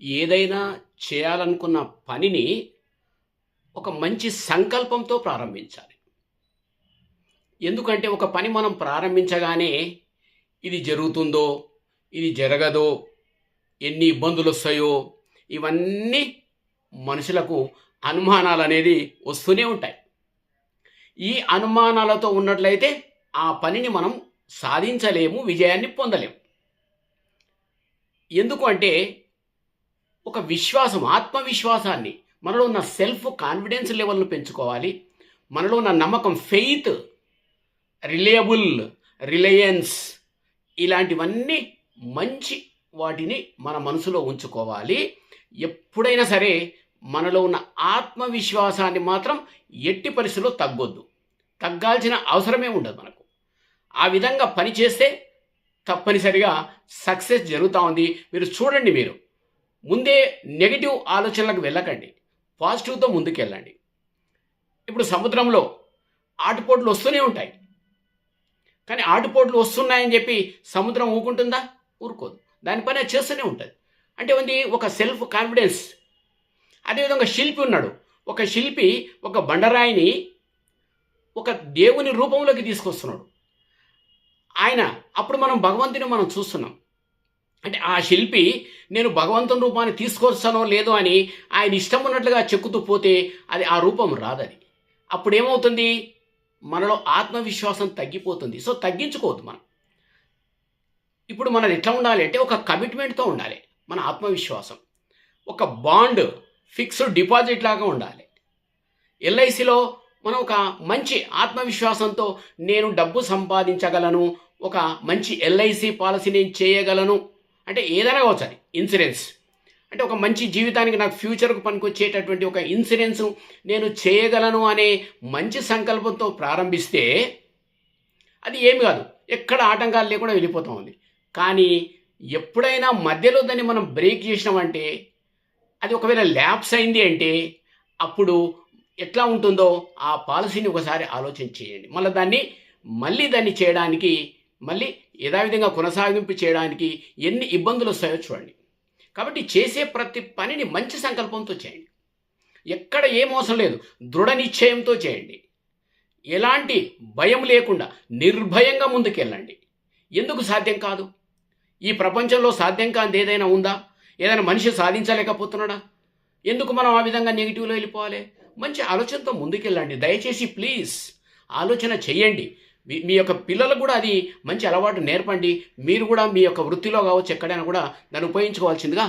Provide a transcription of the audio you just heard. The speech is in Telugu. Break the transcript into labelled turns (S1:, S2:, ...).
S1: ఏదైనా చేయాలనుకున్న పనిని ఒక మంచి సంకల్పంతో ప్రారంభించాలి. ఎందుకంటే ఒక పని మనం ప్రారంభించగానే ఇది జరుగుతుందో, ఇది జరగదో, ఎన్ని ఇబ్బందులొస్తాయో ఇవన్నీ మనుషులకు అనుమానాలనేది వస్తూనే ఉంటాయి. ఈ అనుమానాలతో ఉన్నట్లయితే ఆ పనిని మనం సాధించలేము, విజయాన్ని పొందలేము. ఎందుకు అంటే ఒక విశ్వాసం, ఆత్మవిశ్వాసాన్ని, మనలో ఉన్న సెల్ఫ్ కాన్ఫిడెన్స్ లెవెల్ను పెంచుకోవాలి. మనలో ఉన్న నమ్మకం, ఫెయిత్, రిలయన్స్ ఇలాంటివన్నీ మంచి వాటిని మన మనసులో ఉంచుకోవాలి. ఎప్పుడైనా సరే మనలో ఉన్న ఆత్మవిశ్వాసాన్ని మాత్రం ఎట్టి పరిస్థితుల్లో తగ్గాల్సిన అవసరమే ఉండదు మనకు. ఆ విధంగా పని చేస్తే తప్పనిసరిగా సక్సెస్ జరుగుతూ ఉంది. మీరు చూడండి, మీరు ముందే నెగిటివ్ ఆలోచనలకు వెళ్ళకండి, పాజిటివ్తో ముందుకెళ్ళండి. ఇప్పుడు సముద్రంలో ఆటుపోట్లు వస్తూనే ఉంటాయి, కానీ ఆటుపోట్లు వస్తున్నాయని చెప్పి సముద్రం ఊరుకుంటుందా? ఊరుకోదు, దాని పని అది చేస్తూనే ఉంటుంది. అంటే ఉంది ఒక సెల్ఫ్ కాన్ఫిడెన్స్. అదేవిధంగా శిల్పి ఉన్నాడు. ఒక శిల్పి ఒక బండరాయిని ఒక దేవుని రూపంలోకి తీసుకొస్తున్నాడు. అప్పుడు భగవంతుని మనం చూస్తున్నాం. అంటే ఆ శిల్పి నేను భగవంతుని రూపాన్ని తీసుకొస్తానో లేదో అని ఆయన ఇష్టం ఉన్నట్లుగా చెక్కుతూ పోతే అది ఆ రూపం రాదది. అప్పుడు ఏమవుతుంది? మనలో ఆత్మవిశ్వాసం తగ్గిపోతుంది. సో తగ్గించుకోవద్దు మనం. ఇప్పుడు మనది ఎట్లా ఉండాలి అంటే ఒక కమిట్మెంట్తో ఉండాలి. మన ఆత్మవిశ్వాసం ఒక బాండ్, ఫిక్స్డ్ డిపాజిట్ లాగా ఉండాలి. ఎల్ఐసిలో మనం ఒక మంచి ఆత్మవిశ్వాసంతో నేను డబ్బు సంపాదించగలను, ఒక మంచి ఎల్ఐసి పాలసీ నేను చేయగలను, అంటే ఏదైనా కావచ్చు, అది ఇన్సూరెన్స్ అంటే ఒక మంచి జీవితానికి నాకు ఫ్యూచర్కు పనికొచ్చేటటువంటి ఒక ఇన్సూరెన్స్ నేను చేయగలను అనే మంచి సంకల్పంతో ప్రారంభిస్తే అది ఏమి కాదు, ఎక్కడ ఆటంకాలు లేకుండా వెళ్ళిపోతూ ఉంది. కానీ ఎప్పుడైనా మధ్యలో దాన్ని మనం బ్రేక్ చేసినామంటే, అది ఒకవేళ ల్యాప్స్ అయింది అంటే అప్పుడు ఎట్లా ఉంటుందో ఆ పాలసీని ఒకసారి ఆలోచన చేయండి. మళ్ళీ దాన్ని చేయడానికి, మళ్ళీ యథావిధంగా కొనసాగింపు చేయడానికి ఎన్ని ఇబ్బందులు వస్తాయో చూడండి. కాబట్టి చేసే ప్రతి పనిని మంచి సంకల్పంతో చేయండి. ఎక్కడ ఏం అవసరం లేదు, దృఢ నిశ్చయంతో చేయండి. ఎలాంటి భయం లేకుండా నిర్భయంగా ముందుకెళ్ళండి. ఎందుకు సాధ్యం కాదు? ఈ ప్రపంచంలో సాధ్యం కానిది ఏదైనా ఉందా? ఏదైనా మనిషి సాధించలేకపోతున్నాడా? ఎందుకు మనం ఆ విధంగా నెగిటివ్లో వెళ్ళిపోవాలి? మంచి ఆలోచనతో ముందుకెళ్ళండి. దయచేసి ప్లీజ్ ఆలోచన చేయండి. మీ యొక్క పిల్లలకు కూడా అది మంచి అలవాటు నేర్పండి. మీరు కూడా మీ యొక్క వృత్తిలో కావచ్చు, ఎక్కడైనా కూడా దాన్ని ఉపయోగించుకోవాల్సిందిగా